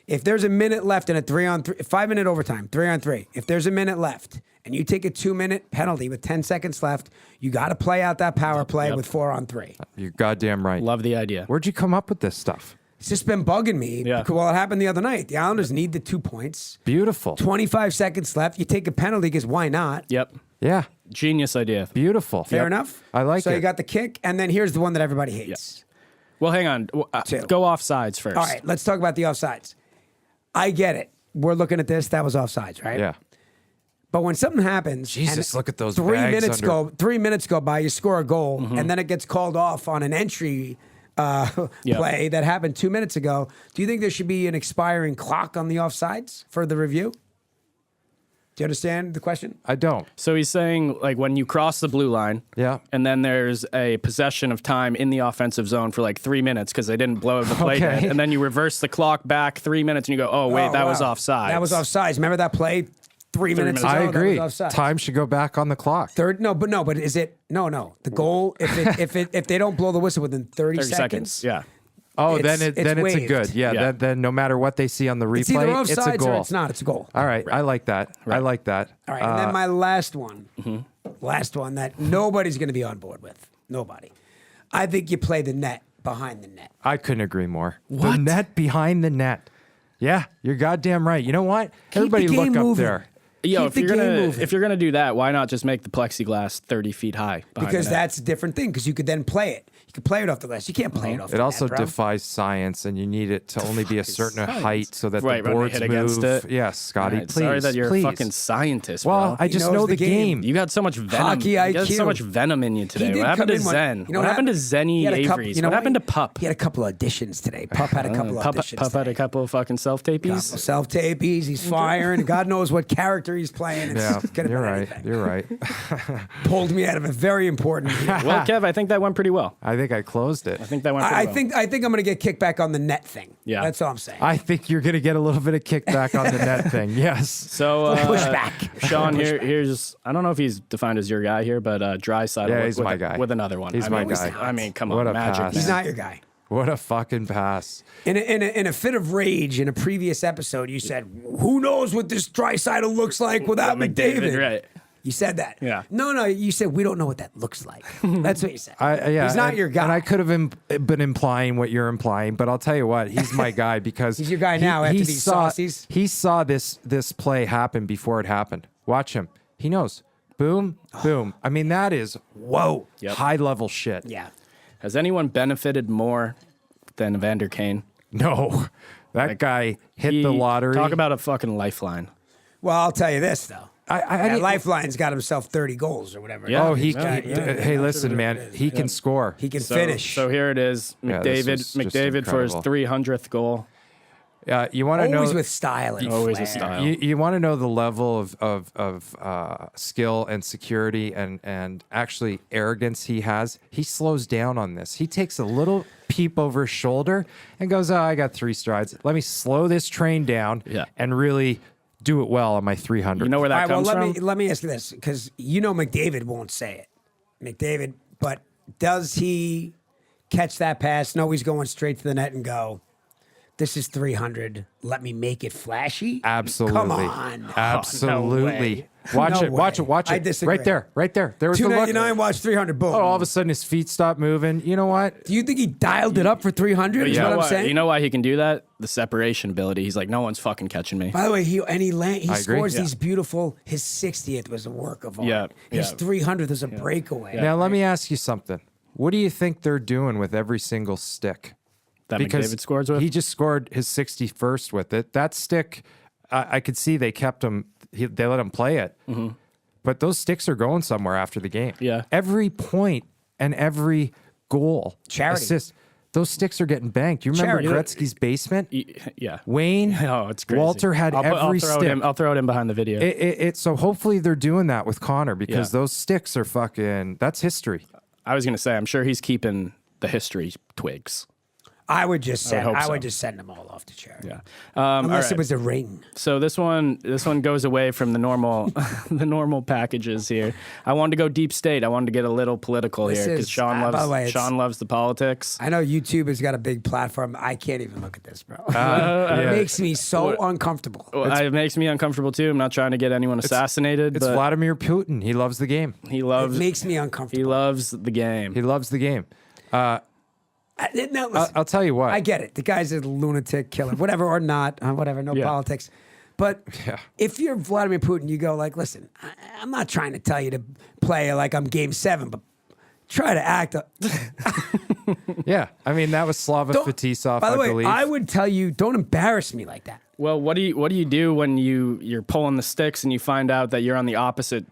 If there's a minute left in a 3-on-3, 5-minute overtime, 3-on-3. If there's a minute left and you take a 2-minute penalty with 10 seconds left, you got to play out that power play with 4-on-3. You're goddamn right. Love the idea. Where'd you come up with this stuff? It's just been bugging me. Yeah. Well, it happened the other night. The Islanders need the 2 points. Beautiful. 25 seconds left. You take a penalty because why not? Yep. Yeah. Genius idea. Beautiful. Fair enough. I like so it. you got the kick, and then here's the one that everybody hates. Well, hang on. Two. Go off sides first. All right, let's talk about the offsides. I get it. We're looking at this. That was offsides, right? Yeah. But when something happens, Jesus, and look at those 3 bags minutes under- go. 3 minutes go by. You score a goal, and then it gets called off on an entry play that happened 2 minutes ago. Do you think there should be an expiring clock on the offsides for the review? Do you understand the question? I don't. So he's saying, like, when you cross the blue line, Yeah. and then there's a possession of time in the offensive zone for like 3 minutes because they didn't blow the play Okay. dead, and then you reverse the clock back 3 minutes and you go, oh, wait, that was wow. offside. That was offsides. Remember that play 3 minutes ago? minutes. I agree. That was offsides. Time should go back on the clock. But is it no? The goal if they don't blow the whistle within 30 30 seconds. Yeah. Oh, It's- then it's a waived. good. Yeah. Yeah. Then no matter what they see on the It's either replay, it's a offsides goal. or it's not. It's a goal. All right. I like that. I like that. All right, and then my last one that nobody's going to be on board with. Nobody. I think you play the net behind the net. I couldn't agree more. The What? net behind the net. Yeah, you're goddamn right. You know what? the Everybody game look up moving. there. Yo, Keep the game moving. if you're gonna do that, why not just make the plexiglass 30 feet high? behind Because the net? that's a different thing. Because you could then play it. You could play it off the glass. You can't play it off the It net, also bro. defies science, and you need it to only be a certain height so that Right, the when they boards hit move. against it. Yes, Scotty, Alright, please. sorry that you're please. a fucking scientist, Well, bro. I just knows know the the game. game. You got so much venom. Hockey You got IQ. so much venom in you He today. did What happened come to in Zen? you know what happened to He Zenny had a couple- Avery's? you know what happened to Pup? He had a couple auditions today. Pup had a couple auditions Pup had a today. couple of fucking self-tapies. Self-tapies. He's firing. God knows what character he's playing. It's Yeah, could've you're been right. anything. You're right. Pulled me out of a very important meeting. Well, Kev, I think that went pretty well. I think I closed it. I think that went pretty I well. think I'm going to get kicked back on the net thing. Yeah. That's all I'm saying. I think you're going to get a little bit of kickback on the net thing. Yes. So Pushback. Sean, here's I don't know if he's defined as your guy here, but dry side. Yeah, with, he's with my a- guy. With another one. He's I my mean, guy. I mean, come What on, a magic. pass. He's man. not your guy. What a fucking pass. In a fit of rage in a previous episode, you said, "Who knows what this Dreisaitl looks like without McDavid?" right? You said that. Yeah. No. You said we don't know what that looks like. That's what you said. Yeah, He's not and- your guy. And I could have been implying what you're implying, but I'll tell you what, he's my guy because He's your guy now after these saucies. He saw this play happen before it happened. Watch him. He knows. Boom, boom. I mean, that is Yep. high level shit. Yeah. Has anyone benefited more than Evander Kane? No, that guy hit He- the lottery. Talk about a fucking lifeline. Well, I'll tell you this though. I That Lifeline's got himself 30 goals or whatever. Yeah. Oh, he. Yeah, Hey, listen, man. He can score. He can So, finish. So here it is, Yeah, this was just McDavid for his incredible. 300th goal. You want to know? Always with style and Always flair. with style. You want to know the level of skill and security and actually arrogance he has? He slows down on this. He takes a little peep over his shoulder and goes, "Oh, I got 3 strides. Let me slow this train down Yeah. and really do it well on my 300." You know where that All right, well, comes from? let me ask you this, because McDavid won't say it. McDavid, but does he catch that pass, know he's going straight to the net and go, this is 300. Let me make it flashy. Absolutely. Come on. Absolutely. Watch No it. Watch way. it. Watch I it. disagree. Right there. There was the look. $2.99, watch 300. Boom. Oh, all of a sudden his feet stop moving. You know what? Do you think he dialed it up for 300? Is You know what I'm why- saying? You know why he can do that? The separation ability. He's like, no one's fucking catching me. By the way, he I agree. scores Yeah. these beautiful. His 60th was a work of art. Yeah, His yeah. 300th was a breakaway. Now let me ask you something. What do you think they're doing with every single stick? That McDavid scores with? He just scored his 61st with it. That stick, I could see they kept him. They let him play it. But those sticks are going somewhere after the game. Yeah. Every point and every goal, Charity. assist, those sticks are getting banked. You remember Charity. Gretzky's basement? Yeah. Wayne, Oh, it's crazy. Walter had every stick. I'll throw it in behind the video. So hopefully they're doing that with Connor because Yeah. those sticks are fucking. That's history. I was gonna say, I'm sure he's keeping the history twigs. I would just send. hope I would so. just send them all off to charity. Yeah. Unless all right. it was a ring. So this one goes away from the normal the normal packages here. I wanted to go deep state. I wanted to get a little political This here because is- Sean by the way, loves it's- Sean loves the politics. I know YouTube has got a big platform. I can't even look at this, bro. Yeah. It makes me so uncomfortable. It makes me uncomfortable too. I'm not trying to get anyone assassinated, It's but Vladimir Putin. He loves the game. he It loves makes me he uncomfortable. loves the game. He loves the game. No, listen, I'll tell you what. I get it. The guy's a lunatic killer, whatever or not, whatever, no Yeah. politics. But Yeah. if you're Vladimir Putin, you go like, listen, I'm not trying to tell you to play like I'm Game 7, but try to act. Yeah, I mean that was Slava Fetisov. By the way, believe. I would tell you, don't embarrass me like that. Well, what do you do when you're pulling the sticks and you find out that you're on the opposite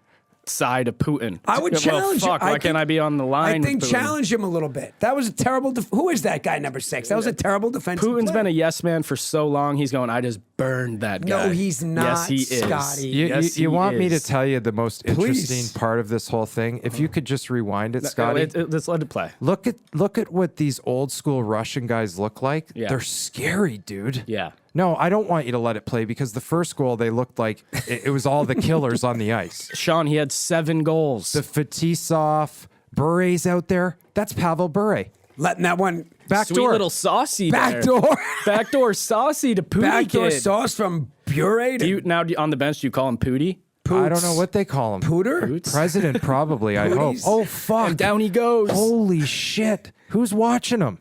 side of Putin? I would Well, challenge fuck, you. why can't I be on the line? I think with Putin? challenge him a little bit. That was a terrible. Who is that guy, number 6? That was a terrible defensive Putin's play. been a yes man for so long. He's going, I just burned that guy. No, he's not, Yes, he is. Scotty. Yes, he you want me to is. tell you the most Please. interesting part of this whole thing? If you could just rewind it, Scotty. Let's let it play. Look at what these old school Russian guys look like. Yeah. They're scary, dude. Yeah. No, I don't want you to let it play because the first goal they looked like it was all the killers on the ice. Sean, he had 7 goals. The Fetisov, Bure's out there. That's Pavel Bure. Letting that one Backdoor. Sweet little saucy there. backdoor, Backdoor saucy to Pooty backdoor kid. sauce from Bure to On the bench, do you call him Pooty? I don't know what they call him. Pooter. President, probably, I hope. Pooties. Oh, fuck. And down he goes. Holy shit. Who's watching him?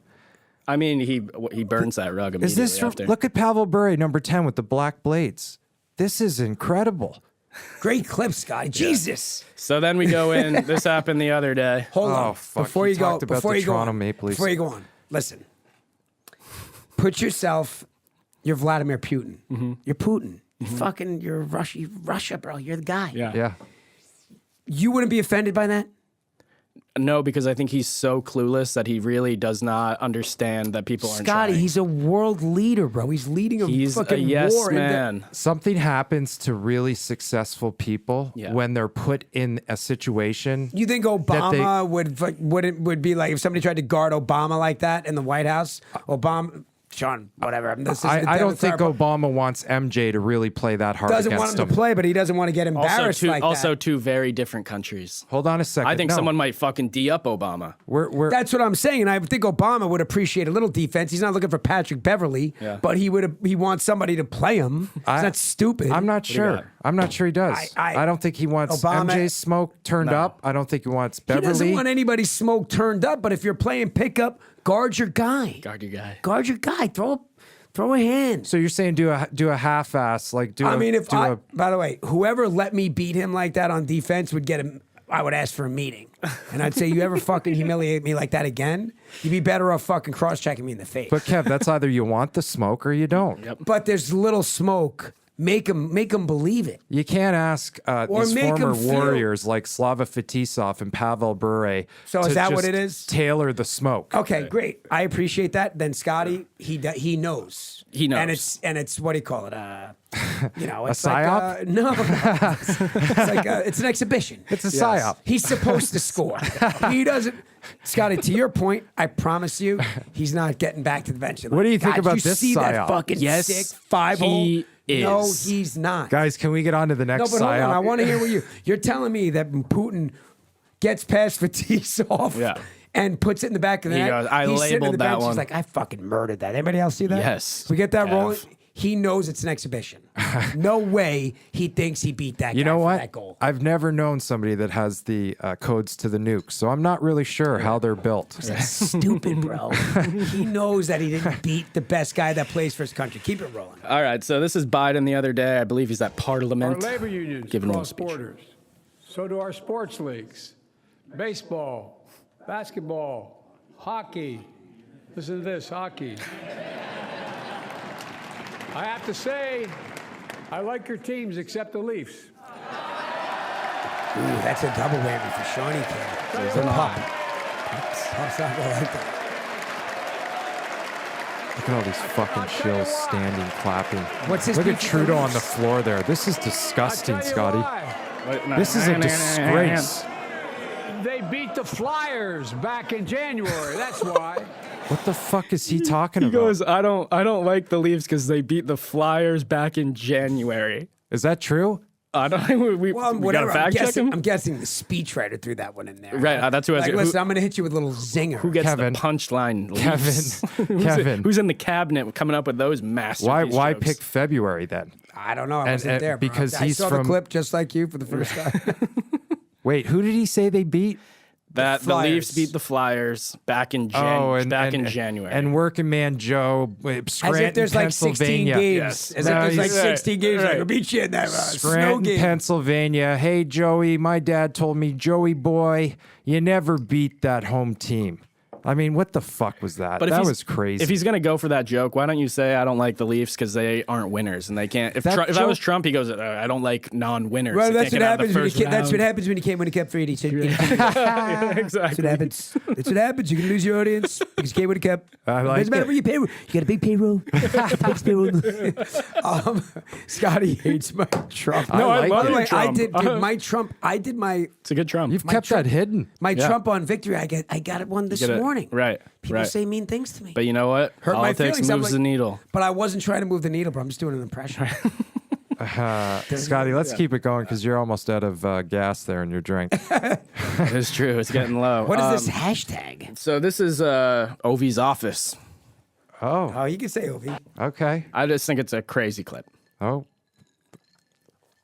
I mean, he burns that rug Is immediately this from, after. look at Pavel Bure, number 10 with the black blades. This is incredible. Great clip, Scotty. Jesus. So then we go in. This happened the other day. Hold Oh, on. fuck. Before You you go, talked about before the you go Toronto on, Maple Leafs. before you go on, listen. Put yourself. You're Vladimir Putin. You're Putin. You're Russia, bro. You're the guy. Yeah. Yeah. You wouldn't be offended by that? No, because I think he's so clueless that he really does not understand that people aren't Scotty, trying. he's a world leader, bro. He's leading a He's a fucking yes war. man. Something happens to really successful people Yeah. when they're put in a situation. You think Obama would be like if somebody tried to guard Obama like that in the White House? Obama, Sean, whatever. I don't think Obama wants MJ to really play that hard doesn't want against him to play, but he doesn't want to get embarrassed like also that. two very different countries. Hold on a second. I think No. someone might fucking D up Obama. We're That's what I'm saying, and I think Obama would appreciate a little defense. He's not looking for Patrick Beverly, Yeah. but he wants somebody to play him. He's not stupid. I'm not you sure. got? I'm not sure he does. I- I don't think he wants Obama- MJ's smoke turned up. I don't think he wants He Beverly. doesn't want anybody's smoke turned up, but if you're playing pickup, guard your guy. Guard your guy. Guard your guy. Throw a hand. So you're saying do a half-ass, like do I a, mean, if do I, a, by the way, whoever let me beat him like that on defense would get him. I would ask for a meeting, and I'd say, "You ever fucking humiliate me like that again? You'd be better off fucking cross-checking me in the face." but Kev, that's either you want the smoke or you don't. But there's little smoke. Make him believe it. You can't ask Or these make former him feel- warriors like Slava Fetisov and Pavel Bure. So is to that what just it is? Tailor the smoke. Okay, great. I appreciate that. Then Scotty, he knows. He knows. And it's what do you call it? It's psyop? like no, it's an exhibition. It's a psyop. He's supposed to score. He doesn't. Scotty, to your point, I promise you, he's not getting back to the bench. What do you think God, about you this see that psyop? fucking Yes, sick 5-hole? he No, is. he's not. Guys, can we get on to the No, next but hold on. psyop? I want to hear what you're telling me that Putin gets past Fetisov Yeah. and puts it in the back of the He net. goes, "I He's sitting in labeled the that bench. one." He's like, I fucking murdered that. Anybody else see that? Yes, We get that Kev. rolling. He knows it's an exhibition. No way he thinks he beat that guy You know for what? that goal. I've never known somebody that has the codes to the nukes, so I'm not really sure how they're built. Stupid, bro. He knows that he didn't beat the best guy that plays for his country. Keep it rolling. All right, so this is Biden the other day. I believe he's at Our Parliament. labor unions Giving a little cross speech. borders. So do our sports leagues. Baseball, basketball, hockey. Listen to this, hockey. I have to say, I like your teams except the Leafs. Ooh, that's a double whammy for Shawnee King. It's a pop. Pop's not gonna like that. Look at all these fucking shills standing, clapping. What's his Look beef at with Trudeau the on the Leafs? floor there. This is I'll disgusting, tell you Scotty. why. This is a disgrace. They beat the Flyers back in January. That's why. What the fuck is he talking He about? goes, I don't like the Leafs because they beat the Flyers back in January. Is that true? I don't. We Well, got whatever. to fact check him. I'm guessing the speechwriter threw that one in there. Right, that's who I was- Like, who- listen, I'm going to hit you with a little zinger. Who gets Kevin. the punchline? Kevin. Leafs? Kevin. Who's in the cabinet coming up with those masterpiece Why jokes? pick February then? I don't know. I And- wasn't and there. bro. because I he's saw from- the clip just like you for the first time. Wait, who did he say they beat? That the Flyers. Leafs beat the Flyers back in in January. And working man Joe, As Scranton, if there's like 16 Pennsylvania. games. Yes. As No, if there's like he's- 16 games. Like, right. we'll beat you in that snow Scranton, game. Pennsylvania. Hey, Joey, my dad told me, Joey boy, you never beat that home team. I mean, what the fuck was that? But if That he's- was crazy. If he's gonna go for that joke, why don't you say I don't like the Leafs because they aren't winners and they can't? If That I was joke- Trump, he goes, I don't like non-winners. Well, They that's can't what get out of happens the when you first can't, that's what round." happens when you can't win a cup for 80. Yeah, exactly. That's what happens. That's what happens. You can lose your audience because you can't win a cup. I like Doesn't matter it. what you pay. You got a big payroll. Big payroll. Scotty hates my Trump. No, I like love By the your way, Trump. I did dude, my Trump. I did my It's a good Trump. You've kept that hidden. Yeah. Trump on victory. I got it one this Get it- morning. right, People right. say mean things to me. But you know what? Hurt my Politics feelings. I'm moves like- the needle. But I wasn't trying to move the needle, bro. I'm just doing an impression. Scotty, let's keep it going because you're almost out of gas there in your drink. It's true. It's getting low. What is this hashtag? So this is Ovi's office. Oh, Oh, you can say Ovi. okay. I just think it's a crazy clip. Oh.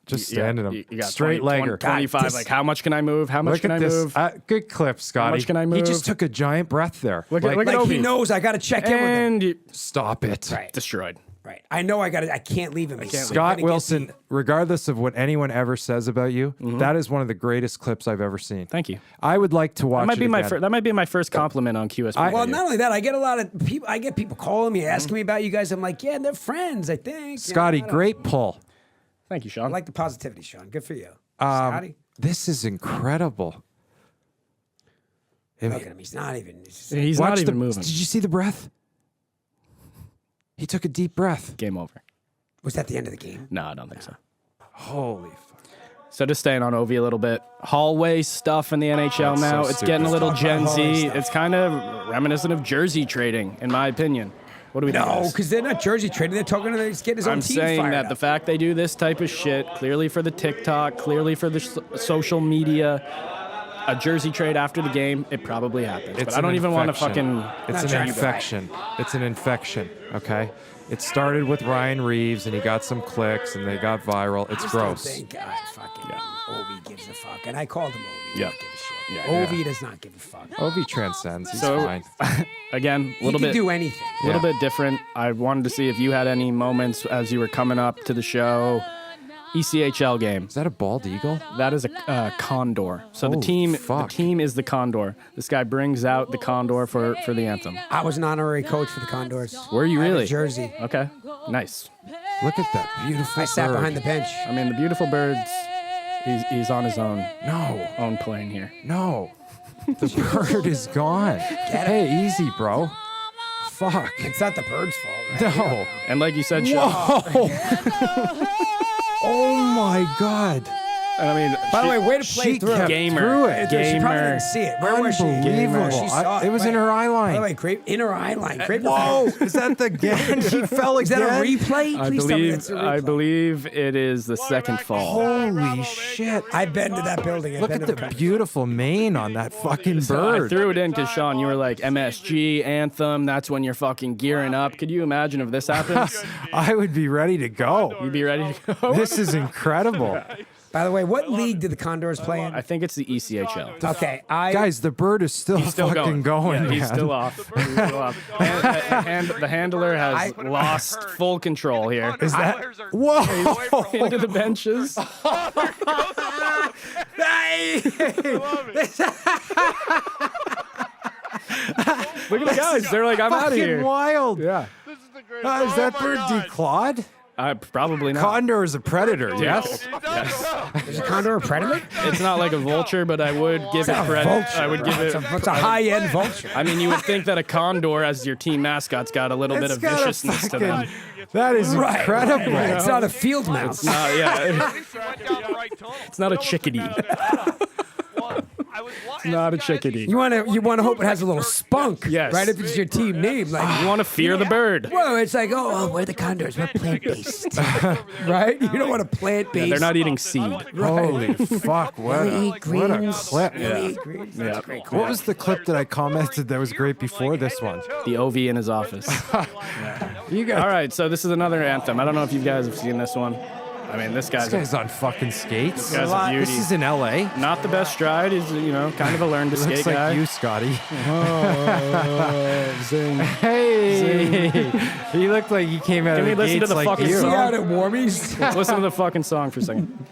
Just You got- standing you him. got Straight 20, legger. 25. this- Like, how much can I move? How much Look can at I this. move? Good clip, Scotty. much can I He move? just took a giant breath there. Look at Like he Ovi. knows I got to check in with him. And you- Stop it. Right. destroyed. Right. I know I got to. I can't leave him. He's Scott gonna get Wilson, beat. regardless of what anyone ever says about you, that is one of the greatest clips I've ever seen. Thank you. I would like to watch That might be it my again. that might be my first compliment on QSP. Well, not only that, I get a lot of people. I get people calling me, asking me about you guys. I'm like, yeah, they're friends. I think. Scotty, I don't- great pull. Thank you, I Sean. like the positivity, Sean. Good for you, Scotty. This is incredible. Look at him. He's not even. He's He's Watch not even the- moving. Did you see the breath? He took a deep breath. Game over. was that the end of the game? No, I don't think so. Holy fuck. So just staying on Ovi a little bit. Hallway stuff in the NHL That's now. so It's stupid. getting a little Let's talk Gen about hallway Z. stuff. It's kind of reminiscent of jersey trading, in my opinion. What do we think of No, this? because they're not jersey trading. They're talking to he's getting his own I'm team saying fired that up. the fact they do this type of shit, clearly for the TikTok, clearly for the social media, a jersey trade after the game, it probably happens. But I don't even want to fucking. It's Not an trying to infection. It's an infection. Okay. It started with Ryan Reeves, and he got some clicks, and they got viral. It's I just don't gross. think fucking Ovi gives a fuck. And I called him Ovi. He Yeah. don't give a shit. Yeah. Ovi does not give a fuck. Ovi transcends. He's So fine. again, a He little can bit. do anything. A little Yeah. bit different. I wanted to see if you had any moments as you were coming up to the show. ECHL game. Is that a bald eagle? That is a condor. So Holy the team fuck. is the condor. This guy brings out the condor for the anthem. I was an honorary coach for the Condors. Were you I have a really? jersey. Okay. Nice. Look at that beautiful I sat bird. behind the bench. I mean, the beautiful birds. He's on his own No, plane here. no. The bird is gone. Hey, easy, bro. Fuck. It's not the bird's fault, right? And like you said, Sean, Whoa. Oh my God. And I mean, By the way, way to play She through. kept Gamer. through it. She probably Gamer. didn't see it. Where was she? Unbelievable. She saw It was in her eye line. By the way, great in her eye line. Great. Whoa, is that the again? She fell Is that a again? replay? I Please tell me that's believe a replay. I believe it is the second fall. Holy shit. I've been to that building. I've Look been at to the beautiful mane on that fucking I bird. threw it in because Sean, you were like MSG anthem. That's when you're fucking gearing up. Could you imagine if this happens? I would be ready to go. You'd be ready to go. This is incredible. By the way, what league did the Condors play in? I think it's the ECHL. Okay, Guys, the bird is still, Still fucking going, Yeah, man. he's still off. He's still off. The handler has lost full control here. Is that? Whoa! Into the benches. Look at the guys. They're like, I'm out of Fucking here. wild. Yeah. Is that bird declawed? Probably not. Condor is a predator, yes? Is a condor a predator? It's not like a vulture, but I would give it credit. I would give it. It's a high-end vulture. I mean, you would think that a condor, as your team mascot's got a little bit of It's got a viciousness to them. That is incredible. It's not a field mouse. Yeah, it's not a chickadee. It's not a chickadee. You want to hope it has a little spunk, Yes. right? If it's your team name, like You want to fear the bird. whoa, it's like we're the Condors, we're plant-based, right? You don't want a plant-based. They're not eating seed. Holy fuck, what a greens. clip. Yeah. What was the clip that I commented that was great before this one? The OV in his office. You guys, All right, so this is another anthem. I don't know if you guys have seen this one. I mean, this this guy's on fucking skates. This guy's a beauty. This is in LA. not the best stride. He's, kind of a learn to skate Looks like guy. you, Scotty. Zing. Hey, he looked like he came out Can of we the listen to gates the like fucking you. See song? out at Warmies? Let's listen to the fucking song for a second.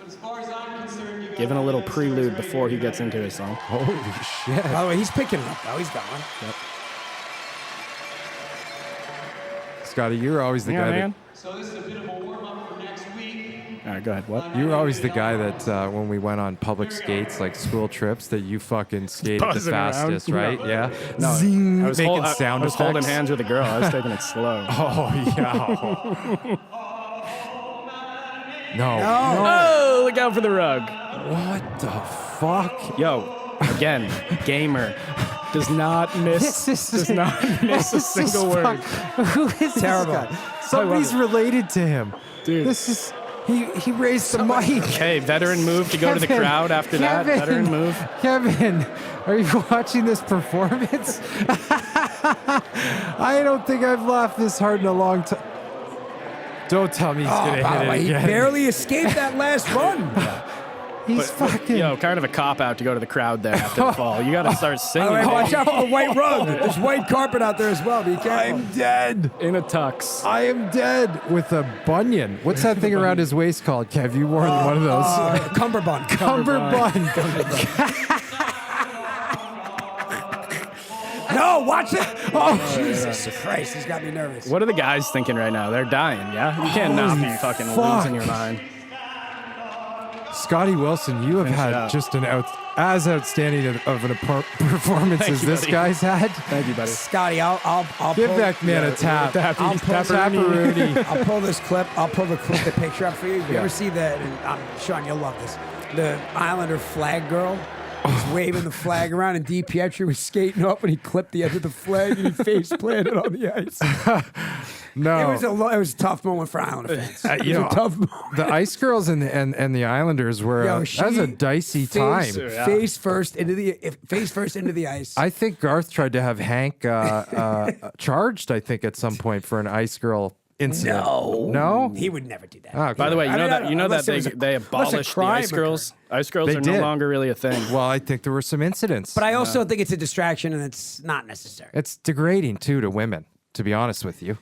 Giving a little prelude before he gets into his song. Holy shit! By the way, he's picking it up though. He's got one. Scotty, you're always the Yeah, guy man. So this is a bit of a warm-up for next week. All right, go ahead. What? that you were always the guy that when we went on public skates, like school trips, that you fucking skated the Buzzing around. fastest, right? No. Yeah. No, Zing, I was, making I sound was effects. holding hands with a girl. I was taking it slow. Oh yeah. No. Oh, look out for the rug. What the fuck? Yo, again, gamer does not miss. Does not miss a single word. Who is Terrible. this guy? Somebody's related to him. Dude. This is he raised the mic. Hey, veteran move to go to the Kevin, crowd after that. Kevin, Veteran move. Kevin, are you watching this performance? I don't think I've laughed this hard in a long time. Don't tell me he's gonna By hit the it way, he again. barely escaped that last run. He's fucking. Yo, kind of a cop out to go to the crowd there after the fall. You got to start By singing. the way, watch baby. out for the white rug. There's white carpet out there as well. Be careful. I'm dead. In a tux. I am dead with a bunion. What's that thing around his waist called, Kev? You wore one of those. Cummerbund. Cummerbund. No, watch it. Oh, Jesus Christ. He's got me nervous. What are the guys thinking right now? They're dying, yeah? You can't not be fucking fuck. losing your mind. Scotty Wilson, you have had out. just as outstanding of an performance Thank as you, this buddy. guy's had. Thank you, buddy. Scotty, I'll Give pull, that man a tap. I'll pull, Taparoonie. I'll pull this clip. I'll pull the picture up for you. You ever see that? And Sean, you'll love this. The Islander flag girl was waving the flag around, and Pietro was skating up, and he clipped the end of the flag, and he face planted on the ice. No. It was a tough moment for Islander fans. It was a tough moment. The Ice Girls and the Islanders were Yo, that was a dicey time. Face first into the ice. I think Garth tried to have Hank charged. I think at some point for an Ice Girl incident. No, He would never do that. Okay. By the way, you know that Unless they it was they abolished the crime Ice Girls. Ice Girls They are did. no longer really a thing. Well, I think there were some incidents. But I also think it's a distraction, and it's not necessary. It's degrading too to women. To be honest with you,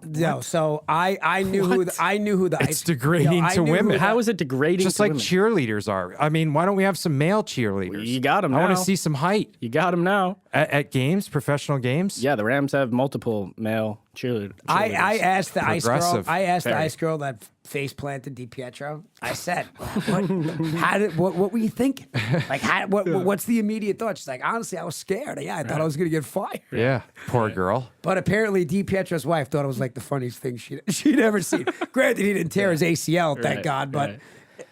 No, so I knew who the It's ice degrading I to knew who women. How is it degrading just to like women? cheerleaders are. I mean, why don't we have some male cheerleaders? You got 'em I want now. to see some height You got them now. at games, professional games. Yeah, the Rams have multiple male cheerleaders. I asked the ice girl. Progressive. I asked the Very. ice girl that face planted Pietro. I said, what were you thinking? Like, what's the immediate thought? She's like, honestly, I was scared. Yeah, I thought I was gonna get fired. Yeah, poor girl. But apparently, Pietro's wife thought it was like the funniest thing she'd ever seen. Granted, he didn't tear his ACL, thank Right, God. But right.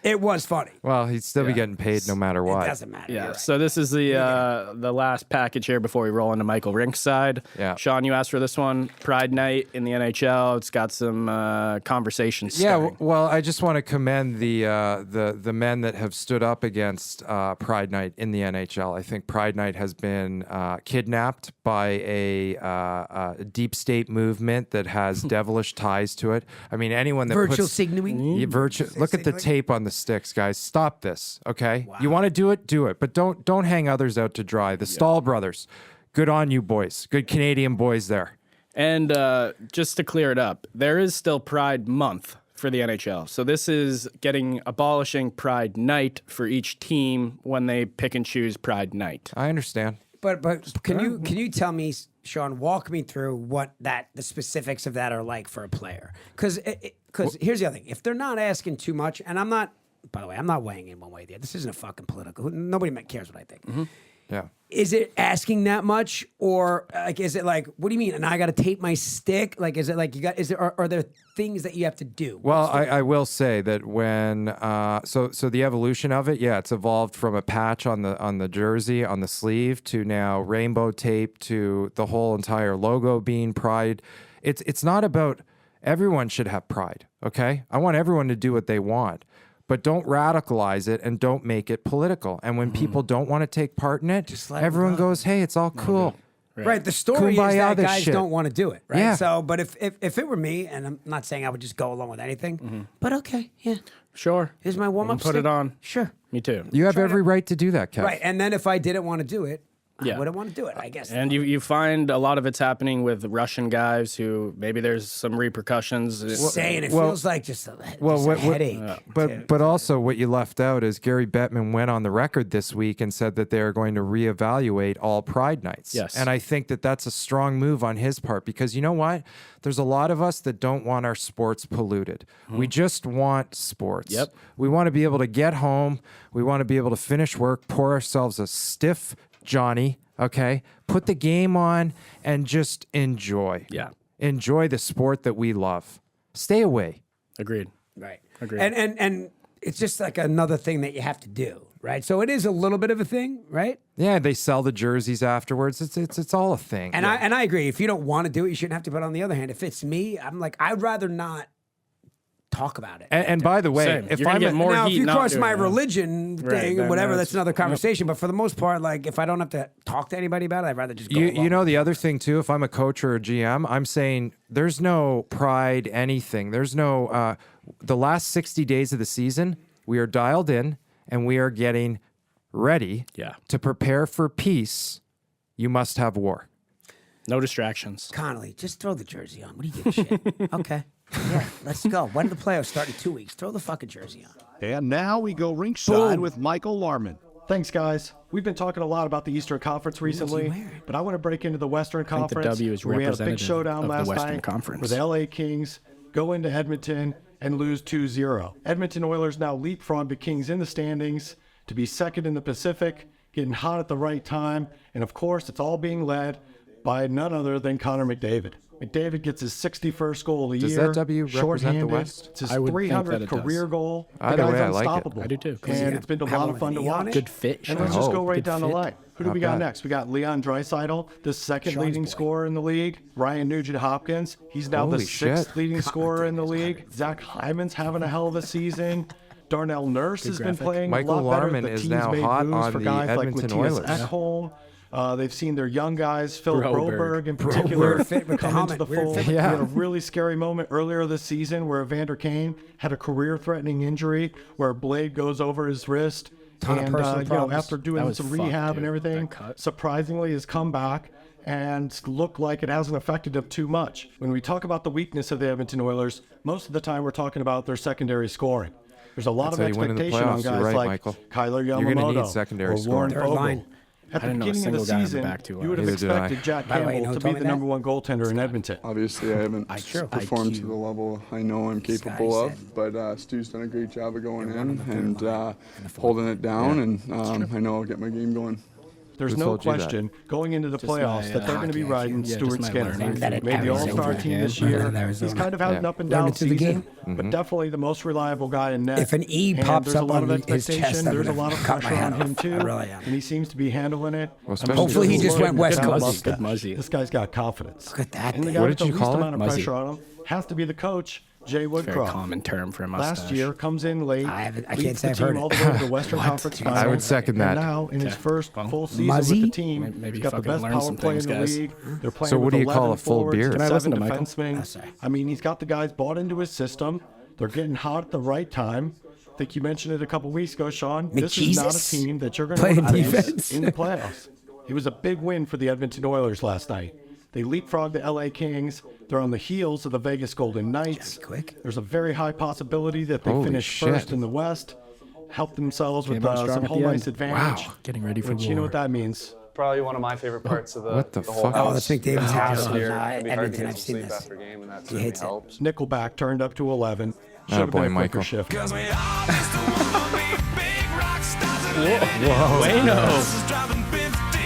It was funny. Well, he'd still be getting paid no matter what. It doesn't matter. Yeah. You're right. So this is the last package here before we roll into Michael Rink's side. Yeah. Sean, you asked for this one. Pride Night in the NHL. It's got some conversations. Yeah, starting. well, I just want to commend the men that have stood up against Pride Night in the NHL. I think Pride Night has been kidnapped by a deep state movement that has devilish ties to it. I mean, anyone that Virtual puts signaling. look at the tape on the sticks, guys. Stop this, okay? You want to do it, but don't hang others out to dry. The Stahl brothers, good on you, boys. Good Canadian boys there. And just to clear it up, there is still Pride Month for the NHL. So this is abolishing Pride Night for each team when they pick and choose Pride Night. I understand. But can you tell me, Sean, walk me through what the specifics of that are like for a player? Because here's the other thing: if they're not asking too much, and I'm not, by the way, I'm not weighing in one way or the other. This isn't a fucking political. Nobody cares what I think. Mm-hmm. Yeah. Is it asking that much, or like is it like, what do you mean? And I got to tape my stick? Like, is it like are there things that you have to do? Well, I will say that when so the evolution of it, yeah, it's evolved from a patch on the jersey on the sleeve to now rainbow tape to the whole entire logo being pride. It's not about everyone should have pride, okay? I want everyone to do what they want. But don't radicalize it and don't make it political. And when people don't want to take part in it, let 'em everyone go. goes, "Hey, it's all cool." Right. The story Kumbaya is that this guys shit. don't want to do it. Right. Yeah. So, but if it were me, and I'm not saying I would just go along with anything, but okay, yeah. Sure. Here's my warm up. Put it on. Sure. Me too. You have every right to do that, Kev. Right. And then if I didn't want to do it, Yeah. I wouldn't want to do it. I guess. And you find a lot of it's happening with Russian guys who maybe there's some repercussions. saying it well- feels like just a what- headache. But also what you left out is Gary Bettman went on the record this week and said that they are going to reevaluate all Pride Nights. Yes. And I think that that's a strong move on his part because you know what? There's a lot of us that don't want our sports polluted. We just want sports. Yep. We want to be able to get home. We want to be able to finish work, pour ourselves a stiff Johnny, okay? Put the game on and just enjoy. Yeah. Enjoy the sport that we love. Stay away. Agreed. Right. Agreed. And it's just like another thing that you have to do. Right. So it is a little bit of a thing. Right. Yeah, they sell the jerseys afterwards. It's all a thing. And I agree. If you don't want to do it, you shouldn't have to. But on the other hand, if it's me, I'm like, I'd rather not talk about it. and by the way, Same. if You're gonna I'm get more now, if heat you not cross doing my it. religion Right, thing, then whatever, that's- that's another conversation. But for the most part, like if I don't have to talk to anybody about it, I'd rather just go. you along. know the other thing too, if I'm a coach or a GM, I'm saying there's no pride anything. There's no the last 60 days of the season, we are dialed in and we are getting ready Yeah. to prepare for peace. You must have war. No distractions. Connolly, just throw the jersey on. What do you give a shit? Okay. Yeah, let's go. When do the playoffs start in 2 weeks? Throw the fucking jersey on. And now we go ringside Boom. with Michael Larman. Thanks, guys. We've been talking a lot about the Eastern Conference recently, but I want to break into the Western think the Conference. W is where we had a big representative showdown of the last Western night Conference. where the LA Kings go into Edmonton and lose 2-0. Edmonton Oilers now leapfrog the Kings in the standings to be second in the Pacific, getting hot at the right time, and of course, it's all being led by none other than Connor McDavid. McDavid gets his 61st goal of the Does year. that W represent the shorthanded. West? It's his I would think that 300th it does. career goal. The Either guy's way, I like it. unstoppable. I do too. And it's been a Have lot one of fun with to an E on watch. it? Good fit, And Sean. let's just hope. go right Good down the fit. line. Who do Not we got bad. next? We got Leon Draisaitl, the second Sean's leading boy. scorer in the league. Ryan Nugent-Hopkins, he's now the Holy sixth shit. leading scorer in the league. Zach Hyman's having a hell of a season. Darnell Nurse has been graphic. playing Michael a lot better. Larman The is team's now made hot moves on for the guys like Edmonton Matthias Oilers. Ekholm. They've seen their young guys, Phil Broberg. Broberg in particular, Weird fit with the come into helmet. the Weird fold. fit We with- had a really scary moment earlier this season where Evander Kane had a career-threatening injury where a blade goes over his wrist. Ton of And personal problems. after That doing was some fucked, rehab dude. and everything, That cut. surprisingly has come back and looked like it hasn't affected him too much. When we talk about the weakness of the Edmonton Oilers, most of the time we're talking about their secondary scoring. There's a lot That's of how you win in the expectation on playoffs. You're guys right, like Michael. Kyler You're gonna need Yamamoto secondary or scoring. Warren Third Fogle. line. At I the didn't know a beginning of the single guy in the season, back too you would have Neither did I. expected Jack By the way, you Campbell know to who told be me the that? number one goaltender in Edmonton. Obviously, I haven't IQ. performed to IQ. the level I know I'm capable guy of, but Stu's done a great job of going in and holding it down, and I know I'll get my game going. There's Who no told you that? question going into the playoffs my, that they're going to be hockey riding IQ. Yeah, Stuart just my Skinner. learning. That at Made the Arizona. All-Star team this Yeah, year. at Arizona. He's kind of had an up and Learned down it through the season, game. but definitely the most reliable guy in net. If an E And pops there's up a lot on of his chest, expectation. I'm There's a gonna lot of cut my pressure on head him off. too. I really am. And he seems to be handling it. especially- Hopefully he just went West Look at Coast. Muska. Good Muzzy. This guy's got confidence. Look at that And the thing. guy What with did you the call least it? amount of Muzzy. pressure on him has to be the coach, Jay Very Woodcroft. common term for a mustache. Last year comes in late. I can't leads say the I've team heard all it. the way to the Western Conference Finals. I would second that. And now in his first full season Muzzy? with the team, Maybe he's got the fucking best learn power some play in things, the guys. league. They're playing So what with do you call 11 a full forwards, beer? Can I listen 7 to Michael? defensemen. Oh, sorry. I mean, he's got the guys bought into his system. They're getting hot at the right time. I think you mentioned it a couple weeks ago, Sean. This is not a McJesus? team that you're going to Playing want to face defense. in the playoffs. It was a big win for the Edmonton Oilers last night. They leapfrogged the LA Kings. They're on the heels of the Vegas Golden Knights. Quick. There's a very high possibility that they Holy finish shit. first in the West, help themselves with Came out strong some at the home end. ice advantage. Wow. Getting ready for Which, you know war. what that means. Probably one of my favorite parts of the, What the whole fuck? house. Oh, that's McDavid's house. Here, No, it'd be hard to Edmonton, get I've some seen sleep this. after a game, and that He certainly hits it. helps. Nickelback turned up to 11. Should have boy, been a quicker Michael. shift.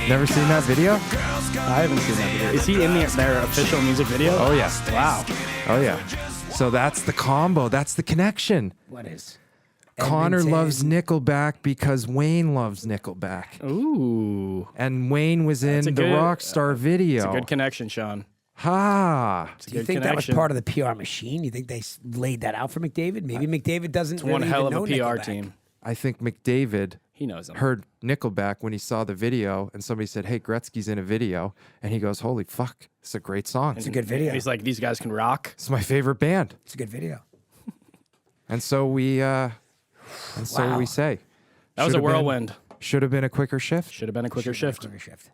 Never seen that video? I haven't seen that video. Is he in their official music video? Oh yeah. Wow. Oh yeah. So that's the combo. That's the connection. What is? Connor Edmonton. loves Nickelback because Wayne loves Nickelback. Ooh. And Wayne was in a the good- Rockstar video. It's a good connection, Sean. Ha! It's a Do you good think connection. that was part of the PR machine? You think they laid that out for McDavid? Maybe McDavid doesn't It's one really hell of even a know PR Nickelback. team. I think McDavid He knows them. heard Nickelback when he saw the video, and somebody said, "Hey, Gretzky's in a video," and he goes, "Holy fuck, it's a great song. It's a good video. He's like, these guys can rock. It's my favorite band." It's a good video. And so we Wow. say That was a Should've been- whirlwind. Should have been a quicker shift. Should have been a quicker shift. Quicker shift.